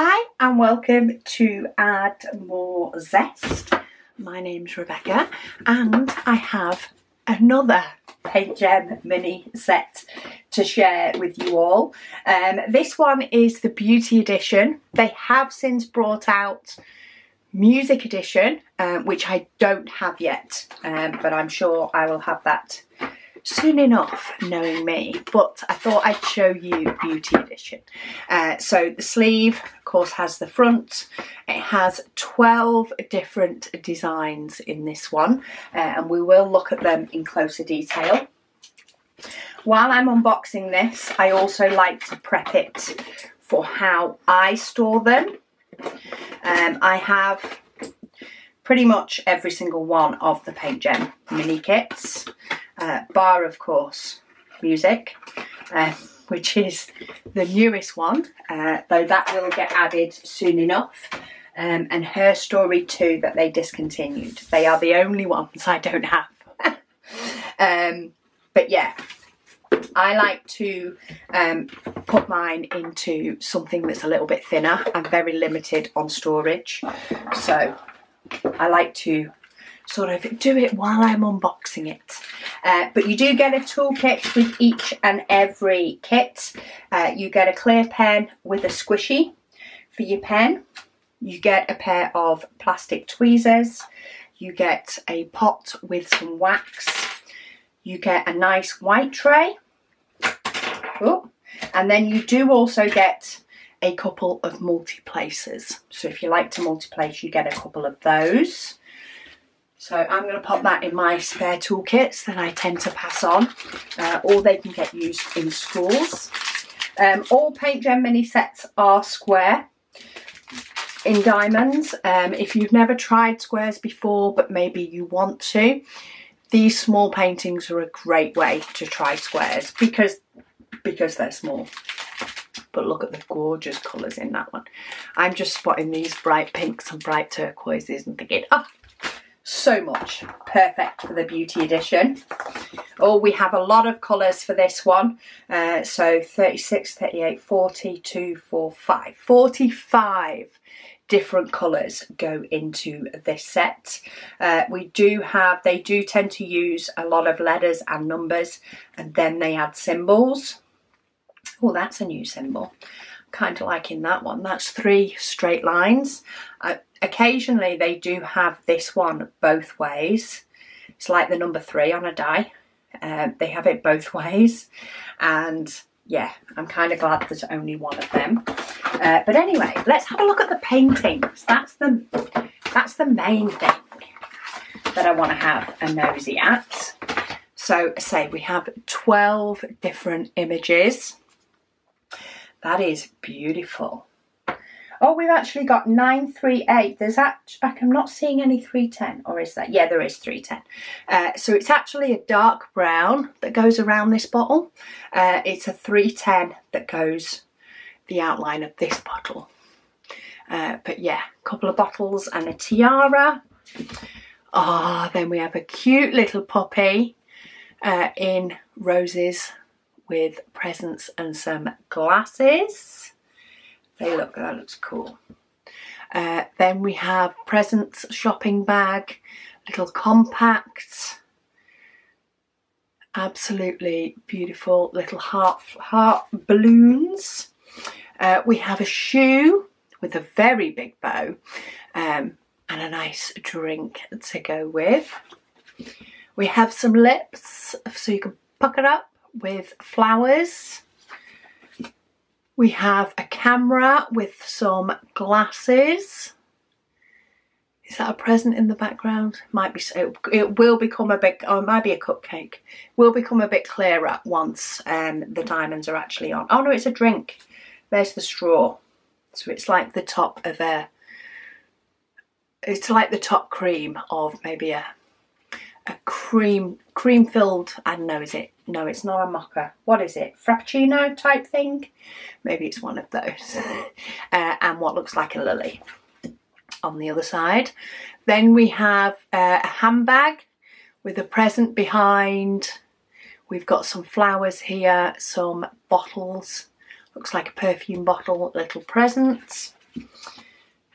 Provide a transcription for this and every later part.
Hi and welcome to Add More Zest. My name's Rebecca and I have another PaintGem mini set to share with you all. This one is the Beauty Edition. They have since brought out Music Edition, which I don't have yet, but I'm sure I will have that soon enough, knowing me, but I thought I'd show you Beauty Edition. So the sleeve, of course, has the front. It has 12 different designs in this one, and we will look at them in closer detail. While I'm unboxing this, I also like to prep it for how I store them. I have pretty much every single one of the PaintGem mini kits. Bar, of course, Music, which is the newest one, though that will get added soon enough, and Her Story too, that they discontinued. They are the only ones I don't have. But yeah, I like to put mine into something that's a little bit thinner. I'm very limited on storage, so I like to sort of do it while I'm unboxing it. But you do get a toolkit with each and every kit. You get a clear pen with a squishy for your pen. You get a pair of plastic tweezers. You get a pot with some wax. You get a nice white tray. Oh, and then you do also get a couple of multi-placers. So if you like to multi-place, you get a couple of those. So I'm going to pop that in my spare toolkits that I tend to pass on, or they can get used in schools. All PaintGem mini sets are square in diamonds. If you've never tried squares before, but maybe you want to, these small paintings are a great way to try squares because they're small. But look at the gorgeous colours in that one. I'm just spotting these bright pinks and bright turquoises and thinking, oh, so much perfect for the Beauty Edition. Oh, we have a lot of colours for this one. So 36, 38, 42, 45. 45 different colours go into this set. They do tend to use a lot of letters and numbers, and then they add symbols. Oh, that's a new symbol. Kind of liking that one. That's 3 straight lines. Occasionally they do have this one both ways. It's like the number 3 on a die. They have it both ways, and yeah, I'm kind of glad there's only one of them. But anyway, let's have a look at the paintings. That's the main thing that I want to have a nosy at. So say we have 12 different images. That is beautiful. Oh, we've actually got 938. I'm not seeing any 310, or is that? Yeah, there is 310. So it's actually a dark brown that goes around this bottle. It's a 310 that goes the outline of this bottle. But yeah, a couple of bottles and a tiara. Oh, then we have a cute little puppy in roses with presents and some glasses. That looks cool. Then we have presents, shopping bag, little compact, absolutely beautiful little heart balloons. We have a shoe with a very big bow, and a nice drink to go with. We have some lips so you can pucker up with flowers. We have a camera with some glasses. Is that a present in the background? Might be. It will become a bit, or it might be a cupcake. Will become a bit clearer once the diamonds are actually on. Oh no, it's a drink. There's the straw. So it's like the top of it's like the top cream of maybe a cream filled, I don't know, is it? No, it's not a mocha. What is it? Frappuccino type thing? Maybe it's one of those. And what looks like a lily on the other side. Then we have a handbag with a present behind. We've got some flowers here, some bottles. Looks like a perfume bottle, little presents.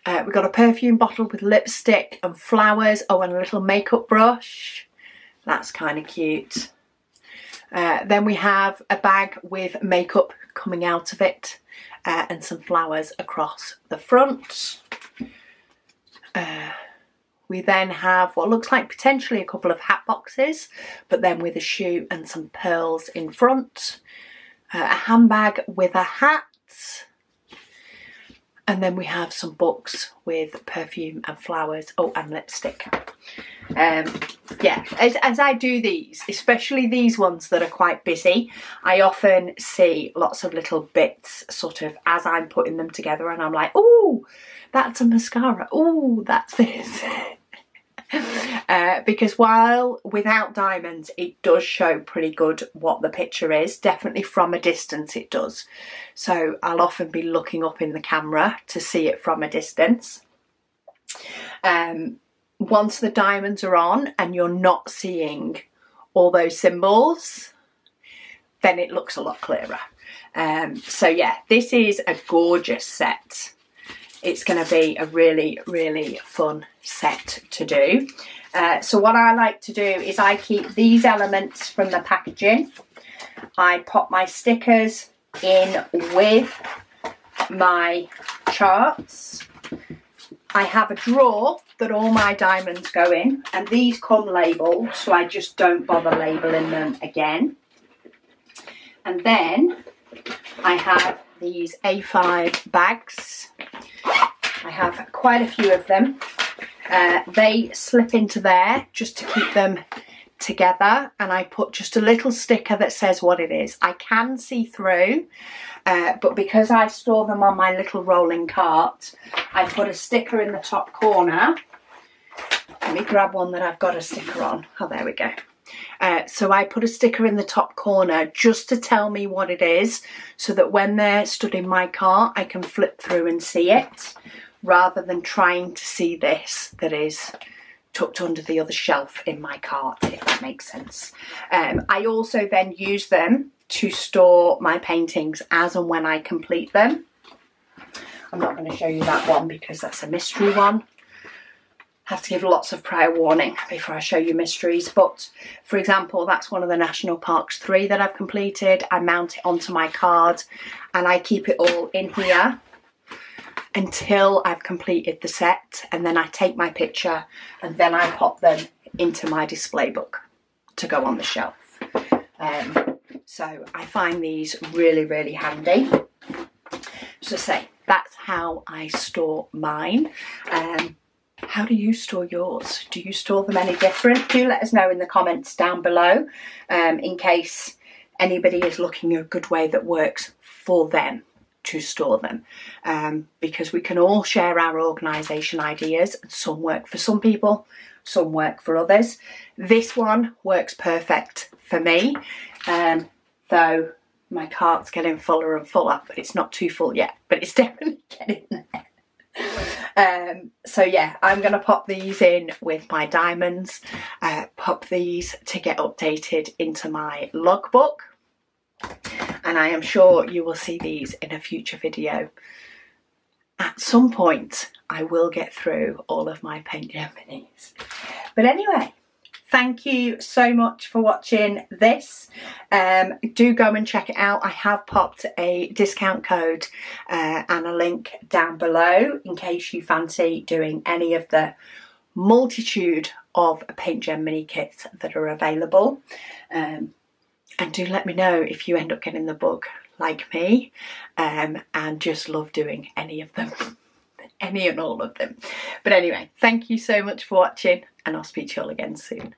We've got a perfume bottle with lipstick and flowers. Oh, and a little makeup brush. That's kind of cute. Then we have a bag with makeup coming out of it and some flowers across the front. We then have what looks like potentially a couple of hat boxes, but then with a shoe and some pearls in front. A handbag with a hat. And then we have some books with perfume and flowers, oh, and lipstick. Yeah, as I do these, especially these ones that are quite busy, I often see lots of little bits sort of as I'm putting them together, and I'm like, oh, that's a mascara, oh, that's this. Because while without diamonds it does show pretty good what the picture is, definitely from a distance it does, so I'll often be looking up in the camera to see it from a distance. Once the diamonds are on and you're not seeing all those symbols, then it looks a lot clearer. So yeah, this is a gorgeous set. It's going to be a really, really fun set to do. So what I like to do is I keep these elements from the packaging. I pop my stickers in with my charts. I have a drawer that all my diamonds go in, and these come labelled, so I just don't bother labelling them again. And then I have these A5 bags. I have quite a few of them. They slip into there just to keep them together, and I put just a little sticker that says what it is. I can see through, but because I store them on my little rolling cart, I put a sticker in the top corner. Let me grab one that I've got a sticker on. Oh, there we go. So I put a sticker in the top corner just to tell me what it is, so that when they're stood in my cart I can flip through and see it, rather than trying to see this that is tucked under the other shelf in my cart, if that makes sense. I also then use them to store my paintings as and when I complete them. I'm not going to show you that one because that's a mystery one. Have to give lots of prior warning before I show you mysteries, but for example, that's one of the National Parks 3 that I've completed. I mount it onto my card and I keep it all in here until I've completed the set, and then I take my picture and then I pop them into my display book to go on the shelf. So I find these really, really handy. So say, that's how I store mine. How do you store yours? Do you store them any different? Do let us know in the comments down below, in case anybody is looking at a good way that works for them to store them, because we can all share our organisation ideas. Some work for some people, some work for others. This one works perfect for me, though my cart's getting fuller and fuller, but it's not too full yet, but it's definitely getting there. So yeah, I'm going to pop these in with my diamonds, pop these to get updated into my logbook, and I am sure you will see these in a future video. At some point I will get through all of my PaintGem minis. But anyway, thank you so much for watching this. Do go and check it out. I have popped a discount code and a link down below in case you fancy doing any of the multitude of PaintGem mini kits that are available. And do let me know if you end up getting the bug like me, and just love doing any of them. Any and all of them. But anyway, thank you so much for watching, and I'll speak to you all again soon.